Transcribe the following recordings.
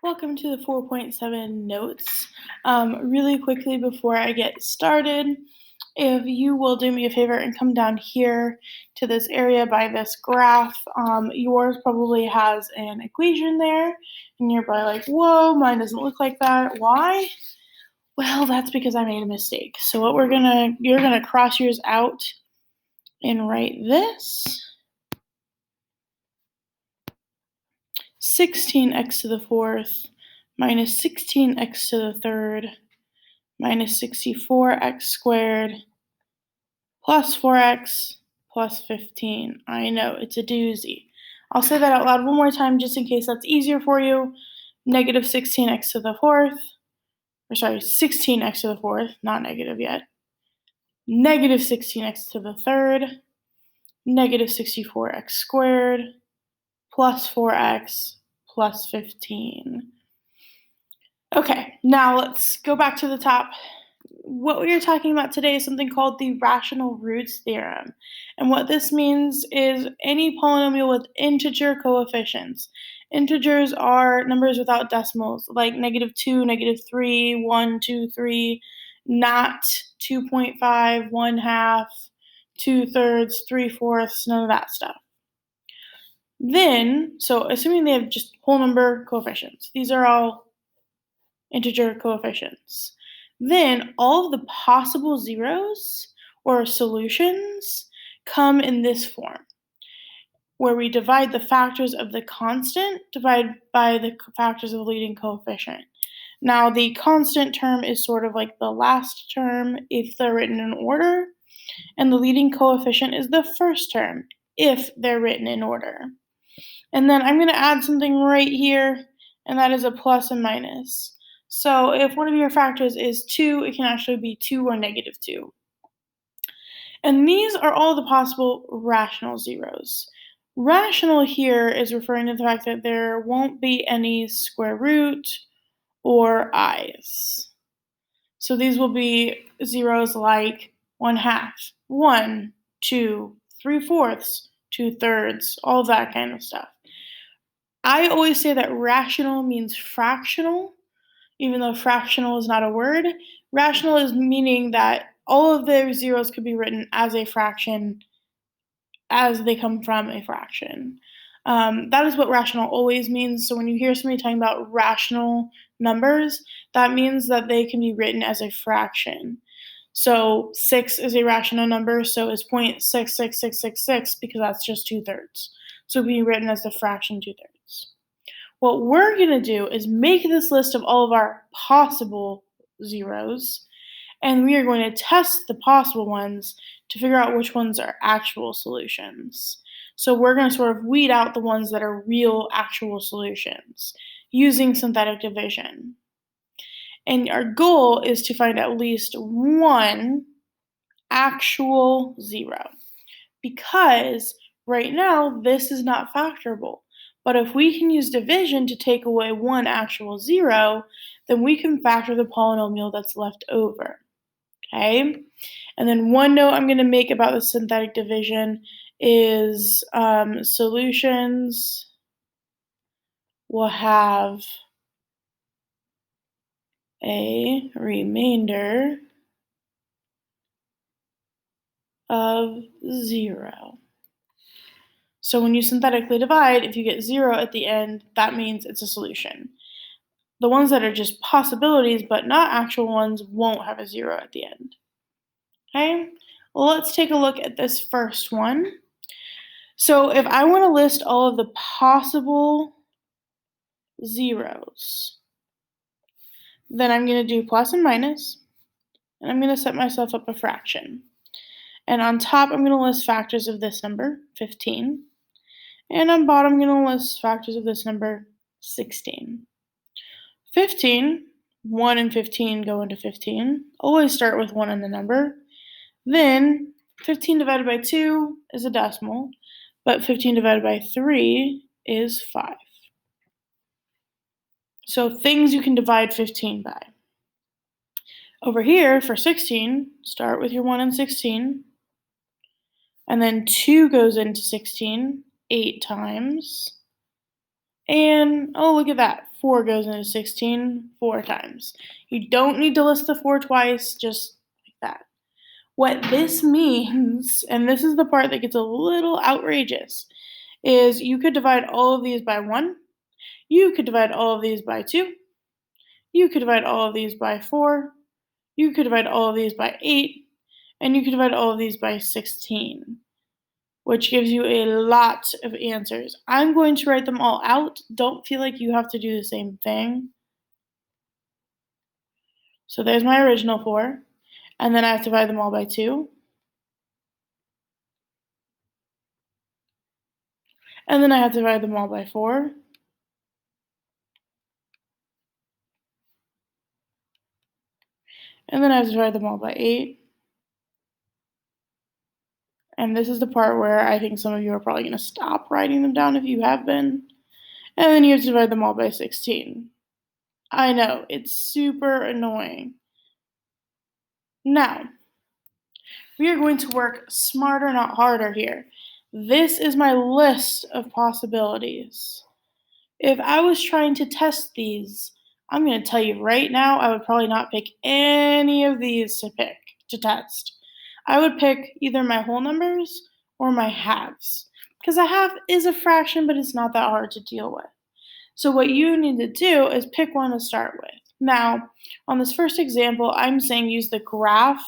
Welcome to the 4.7 notes. Really quickly before I get started, if you will do me a favor and come down here to this area by this graph, yours probably has an equation there, and you're probably like, whoa, mine doesn't look like that. Why? Well, that's because I made a mistake. So you're gonna cross yours out and write this. 16x to the fourth minus 16x to the third minus 64x squared plus 4x plus 15. I know, it's a doozy. I'll say that out loud one more time just in case that's easier for you. Negative 16x to the fourth, 16x to the fourth, not negative yet. Negative 16x to the third, negative 64x squared, plus 4x plus 15. Okay, now let's go back to the top. What we are talking about today is something called the rational roots theorem. And what this means is any polynomial with integer coefficients. Integers are numbers without decimals, like -2, -3, 1, 2, 3, not 2.5, 1/2, 2/3, 3/4, none of that stuff. Then, so assuming they have just whole number coefficients, these are all integer coefficients. Then all of the possible zeros or solutions come in this form, where we divide the factors of the constant divided by the factors of the leading coefficient. Now, the constant term is sort of like the last term if they're written in order, and the leading coefficient is the first term if they're written in order. And then I'm going to add something right here, and that is a plus and minus. So if one of your factors is 2, it can actually be 2 or -2. And these are all the possible rational zeros. Rational here is referring to the fact that there won't be any square root or i's. So these will be zeros like 1/2, 1, 2, 3/4, 2/3, all that kind of stuff. I always say that rational means fractional, even though fractional is not a word. Rational is meaning that all of the zeros could be written as a fraction as they come from a fraction. That is what rational always means. So when you hear somebody talking about rational numbers, that means that they can be written as a fraction. So 6 is a rational number, so it's 0.66666 because that's just 2/3. So it can be written as the fraction 2/3. What we're going to do is make this list of all of our possible zeros, and we are going to test the possible ones to figure out which ones are actual solutions. So we're going to sort of weed out the ones that are real actual solutions using synthetic division. And our goal is to find at least one actual zero, because right now this is not factorable. But if we can use division to take away one actual zero, then we can factor the polynomial that's left over. Okay? And then one note I'm going to make about the synthetic division is solutions will have a remainder of 0. So when you synthetically divide, if you get 0 at the end, that means it's a solution. The ones that are just possibilities but not actual ones won't have a 0 at the end. Okay, well, let's take a look at this first one. So if I want to list all of the possible zeros, then I'm going to do plus and minus, and I'm going to set myself up a fraction. And on top, I'm going to list factors of this number, 15. And on bottom, I'm going to list factors of this number, 16. 15, 1 and 15 go into 15. Always start with 1 in the number. Then 15 divided by 2 is a decimal, but 15 divided by 3 is 5. So things you can divide 15 by. Over here, for 16, start with your 1 and 16. And then 2 goes into 16 8 times. And, oh, look at that, 4 goes into 16 4 times. You don't need to list the 4 twice, just like that. What this means, and this is the part that gets a little outrageous, is you could divide all of these by 1, you could divide all of these by 2, you could divide all of these by 4, you could divide all of these by 8, and you could divide all of these by 16, which gives you a lot of answers. I'm going to write them all out. Don't feel like you have to do the same thing. So there's my original 4, and then I have to divide them all by 2. And then I have to divide them all by 4. And then I have to divide them all by 8. And this is the part where I think some of you are probably going to stop writing them down if you have been. And then you have to divide them all by 16. I know, it's super annoying. Now, we are going to work smarter, not harder here. This is my list of possibilities. If I was trying to test these, I'm going to tell you right now, I would probably not pick any of these to test. I would pick either my whole numbers or my halves, because a half is a fraction, but it's not that hard to deal with. So what you need to do is pick one to start with. Now, on this first example, I'm saying use the graph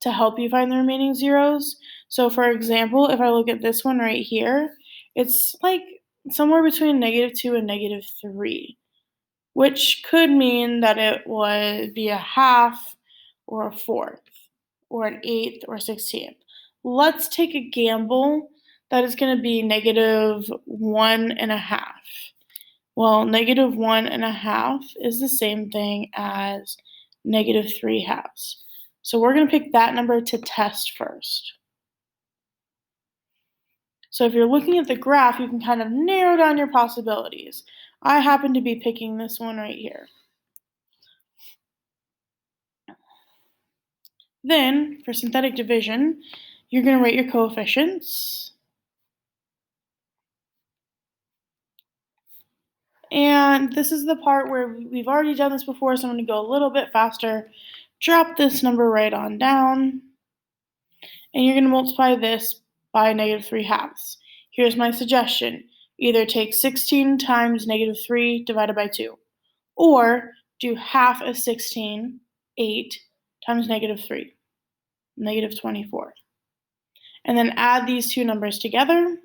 to help you find the remaining zeros. So for example, if I look at this one right here, it's like somewhere between -2 and -3, which could mean that it would be a half or a fourth or an eighth or 16th. Let's take a gamble that it's going to be -1.5. Well, -1.5 is the same thing as -3/2. So we're going to pick that number to test first. So if you're looking at the graph, you can kind of narrow down your possibilities. I happen to be picking this one right here. Then, for synthetic division, you're going to write your coefficients. And this is the part where we've already done this before, so I'm going to go a little bit faster. Drop this number right on down. And you're going to multiply this by -3/2. Here's my suggestion. Either take 16 times -3 divided by 2, or do half of 16, 8, times -3, -24. And then add these two numbers together.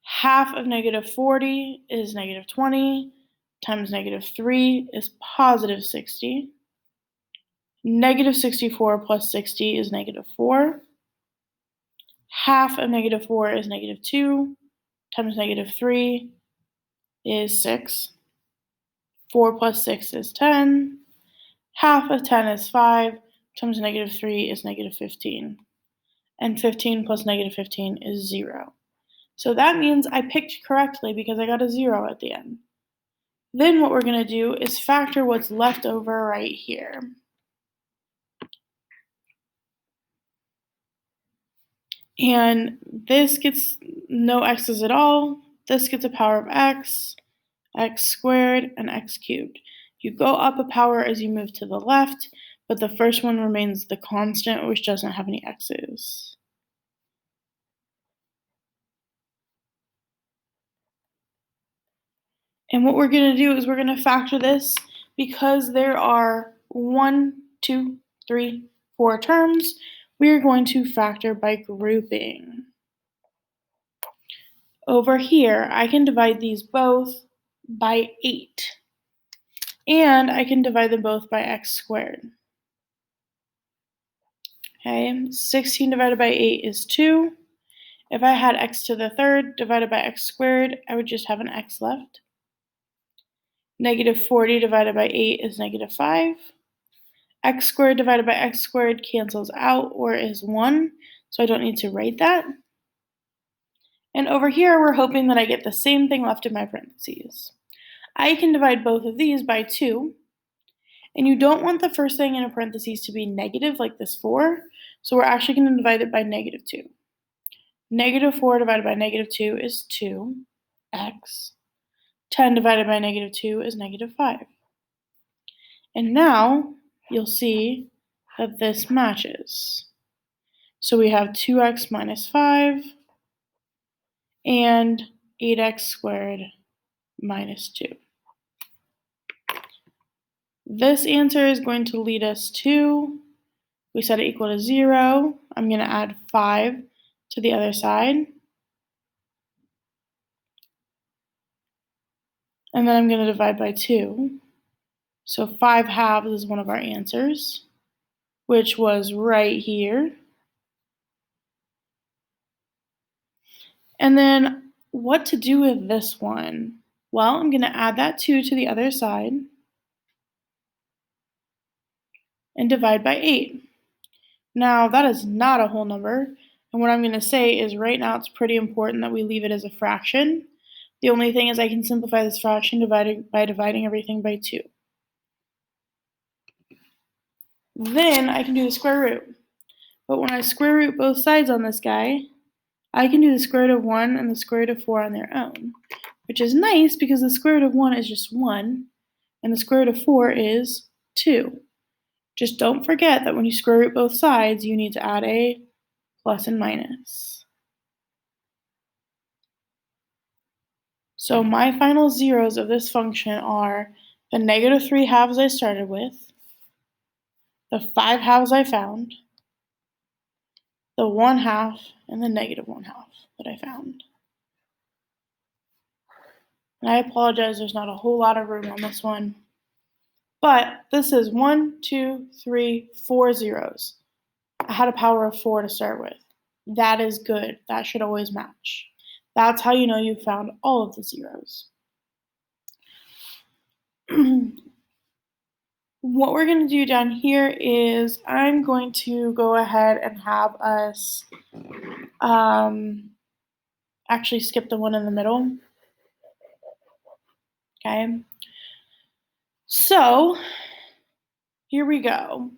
Half of -40 is -20, times -3 is +60. -64 plus 60 is -4. Half of -4 is -2, times -3 is 6. 4 plus 6 is 10. Half of 10 is 5, times -3 is -15. And 15 plus -15 is 0. So that means I picked correctly because I got a 0 at the end. Then what we're going to do is factor what's left over right here. And this gets no x's at all. This gets a power of x squared, and x cubed. You go up a power as you move to the left, but the first one remains the constant, which doesn't have any x's. And what we're going to do is we're going to factor this because there are 1, 2, 3, 4 terms. We are going to factor by grouping. Over here, I can divide these both by 8. And I can divide them both by x squared. Okay, 16 divided by 8 is 2. If I had x to the third divided by x squared, I would just have an x left. -40 divided by 8 is -5. X squared divided by x squared cancels out or is 1, so I don't need to write that. And over here, we're hoping that I get the same thing left in my parentheses. I can divide both of these by 2, and you don't want the first thing in a parentheses to be negative like this 4, so we're actually going to divide it by -2. -4 divided by -2 is 2x. 10 divided by negative 2 is negative 5. And now you'll see that this matches. So we have 2x minus 5 and 8x squared minus 2. This answer is going to lead us to, we set it equal to 0. I'm going to add 5 to the other side. And then I'm going to divide by 2. So 5 halves is one of our answers, which was right here. And then what to do with this one? Well, I'm going to add that 2 to the other side and divide by 8. Now, that is not a whole number, and what I'm going to say is right now it's pretty important that we leave it as a fraction. The only thing is I can simplify this fraction by dividing everything by 2. Then I can do the square root. But when I square root both sides on this guy, I can do the square root of 1 and the square root of 4 on their own, which is nice because the square root of 1 is just 1, and the square root of 4 is 2. Just don't forget that when you square root both sides, you need to add a plus and minus. So my final zeros of this function are the negative 3 halves I started with, the 5 halves I found, the 1 half, and the negative 1 half that I found. And I apologize, there's not a whole lot of room on this one. But this is 1, 2, 3, 4 zeros. I had a power of 4 to start with. That is good. That should always match. That's how you know you found all of the zeros. What we're going to do down here is I'm going to go ahead and have us actually skip the one in the middle. Okay. So here we go.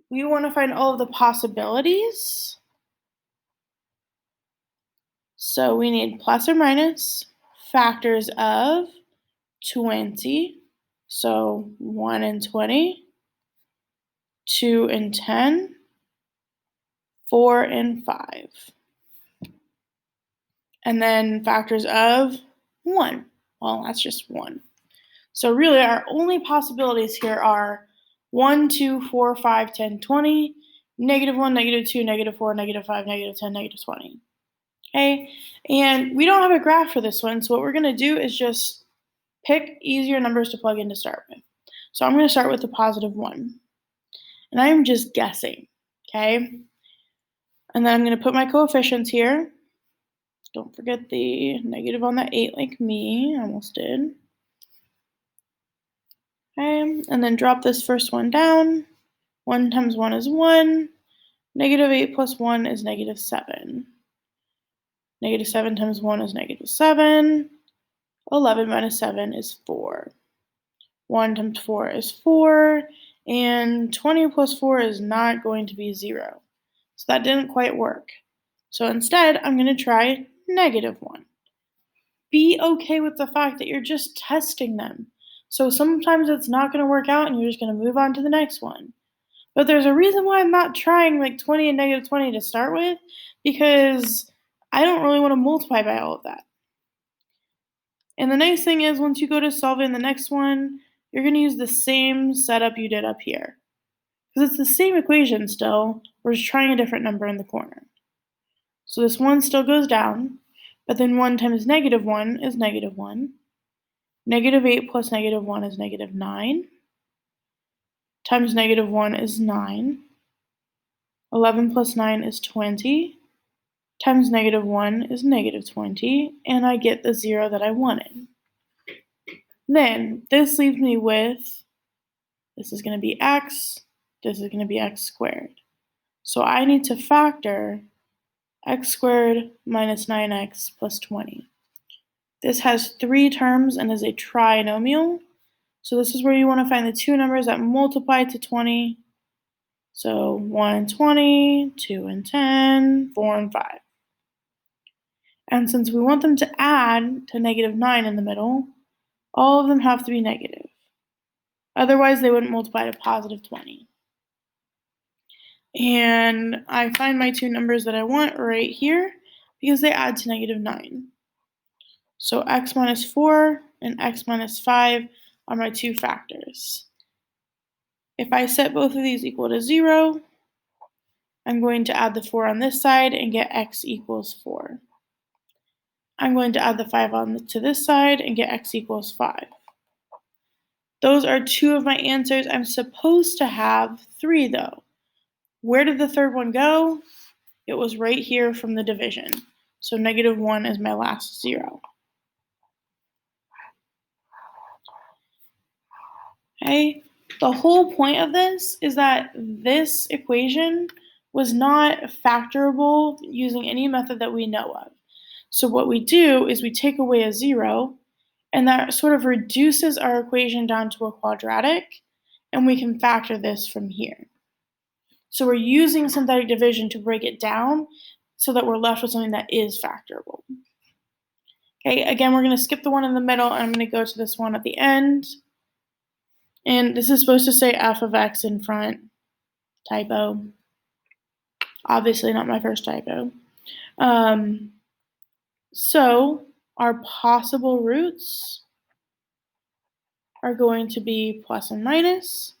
We want to find all of the possibilities. So we need plus or minus factors of 20. So 1 and 20, 2 and 10, 4 and 5. And then factors of 1. Well, that's just 1. So really our only possibilities here are 1, 2, 4, 5, 10, 20, negative 1, negative 2, negative 4, negative 5, negative 10, negative 20. Okay, and we don't have a graph for this one, so what we're going to do is just pick easier numbers to plug in to start with. So I'm going to start with the positive 1. And I'm just guessing, okay? And then I'm going to put my coefficients here. Don't forget the negative on the 8 like me, I almost did. Okay, and then drop this first one down. 1 times 1 is 1. Negative 8 plus 1 is negative 7. Negative 7 times 1 is negative 7. 11 minus 7 is 4. 1 times 4 is 4. And 20 plus 4 is not going to be 0. So that didn't quite work. So instead, I'm going to try negative 1. Be okay with the fact that you're just testing them. So sometimes it's not going to work out and you're just going to move on to the next one. But there's a reason why I'm not trying like 20 and negative 20 to start with, because I don't really want to multiply by all of that. And the nice thing is once you go to solving the next one, you're going to use the same setup you did up here. Because it's the same equation still, we're just trying a different number in the corner. So this 1 still goes down, but then 1 times negative 1 is negative 1. Negative 8 plus negative 1 is negative 9. Times negative 1 is 9. 11 plus 9 is 20. Times negative 1 is negative 20, and I get the 0 that I wanted. Then this leaves me with, this is going to be x, this is going to be x squared. So I need to factor x squared minus 9x plus 20. This has 3 terms and is a trinomial. So this is where you want to find the two numbers that multiply to 20. So 1 and 20, 2 and 10, 4 and 5. And since we want them to add to -9 in the middle, all of them have to be negative. Otherwise, they wouldn't multiply to +20. And I find my two numbers that I want right here because they add to -9. So x minus 4 and x minus 5 are my two factors. If I set both of these equal to 0, I'm going to add the 4 on this side and get x equals 4. I'm going to add the 5 on to this side and get x equals 5. Those are two of my answers. I'm supposed to have 3 though. Where did the third one go? It was right here from the division. So -1 is my last 0. Okay, the whole point of this is that this equation was not factorable using any method that we know of. So what we do is we take away a 0, and that sort of reduces our equation down to a quadratic, and we can factor this from here. So we're using synthetic division to break it down so that we're left with something that is factorable. Okay, again, we're going to skip the one in the middle, and I'm going to go to this one at the end. And this is supposed to say f of x in front. Typo. Obviously not my first typo. So our possible roots are going to be plus and minus.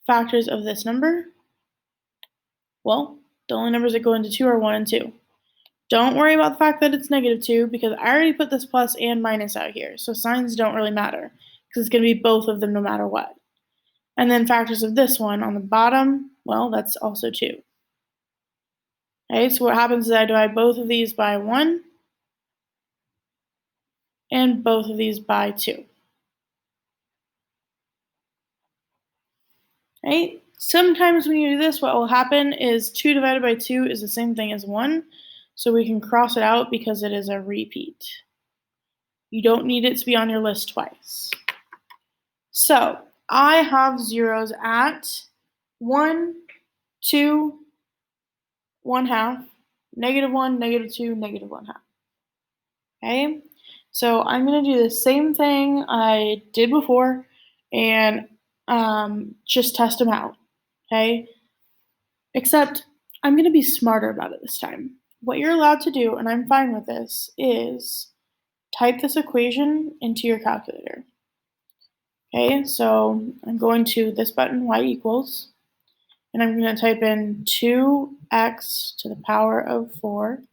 Factors of this number. Well, the only numbers that go into 2 are 1 and 2. Don't worry about the fact that it's -2 because I already put this plus and minus out here. So signs don't really matter because it's going to be both of them no matter what. And then factors of this one on the bottom, well, that's also 2. Okay, so what happens is I divide both of these by 1 and both of these by 2. Right? Sometimes when you do this, what will happen is 2 divided by 2 is the same thing as 1, so we can cross it out because it is a repeat. You don't need it to be on your list twice. So I have zeros at 1, 2, 1/2, -1, -2, -1/2. Okay, so I'm going to do the same thing I did before and just test them out. Okay, except I'm going to be smarter about it this time. What you're allowed to do, and I'm fine with this, is type this equation into your calculator. Okay, so I'm going to this button, y equals, and I'm going to type in 2x to the power of 4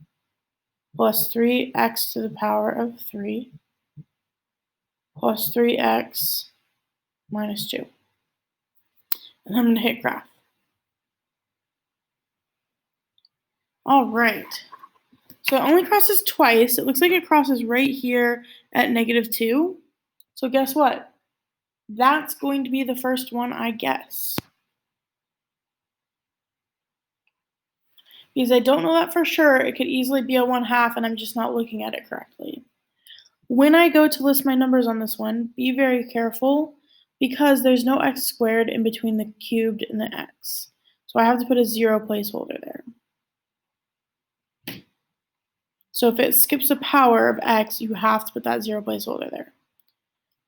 plus 3x to the power of 3 plus 3x minus 2. And I'm going to hit graph. All right. So it only crosses twice. It looks like it crosses right here at -2. So guess what? That's going to be the first one I guess. Because I don't know that for sure, it could easily be a 1/2 and I'm just not looking at it correctly. When I go to list my numbers on this one, be very careful because there's no x squared in between the cubed and the x. So I have to put a 0 placeholder there. So if it skips a power of x, you have to put that 0 placeholder there.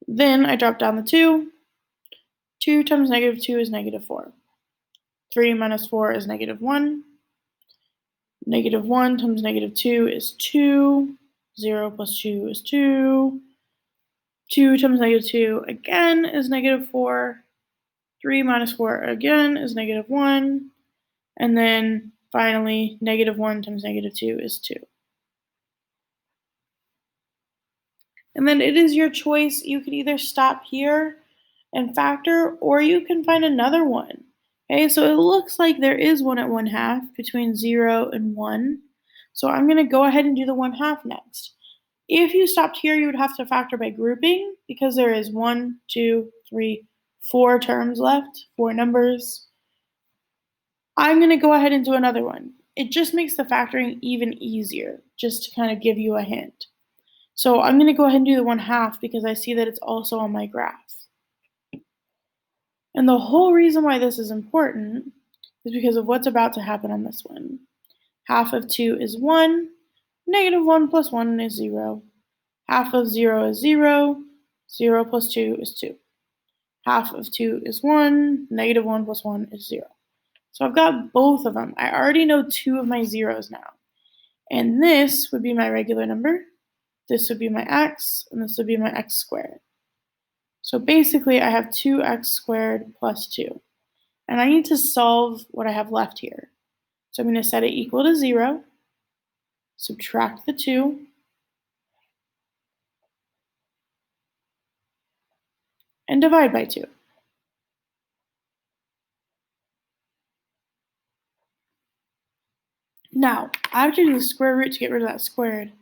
Then I drop down the 2. 2 times -2 is -4. 3 minus 4 is -1. -1 times -2 is 2. 0 plus 2 is 2. 2 times -2 again is -4. 3 minus 4 again is -1. And then finally, -1 times -2 is 2. And then it is your choice. You can either stop here and factor, or you can find another one. Okay, so it looks like there is one at 1/2 between 0 and 1. So I'm going to go ahead and do the 1/2 next. If you stopped here, you would have to factor by grouping because there is 1, 2, 3, 4 terms left, 4 numbers. I'm going to go ahead and do another one. It just makes the factoring even easier, just to kind of give you a hint. So I'm going to go ahead and do the 1/2 because I see that it's also on my graph. And the whole reason why this is important is because of what's about to happen on this one. Half of 2 is 1. -1 plus 1 is 0. Half of 0 is 0. 0 plus 2 is 2. Half of 2 is 1. -1 plus 1 is 0. So I've got both of them. I already know 2 of my zeros now. And this would be my regular number. This would be my x, and this would be my x squared. So basically, I have 2x squared plus 2. And I need to solve what I have left here. So I'm going to set it equal to 0, subtract the 2, and divide by 2. Now, I have to do the square root to get rid of that squared.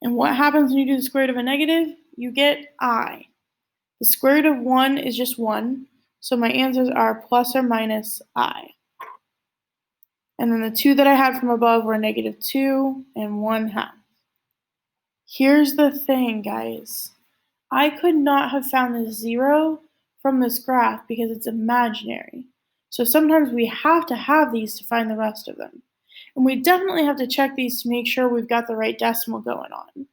And what happens when you do the square root of a negative? You get I. The square root of 1 is just 1, so my answers are plus or minus I. And then the 2 that I had from above were -2 and 1/2. Here's the thing, guys. I could not have found the 0 from this graph because it's imaginary. So sometimes we have to have these to find the rest of them. And we definitely have to check these to make sure we've got the right decimal going on.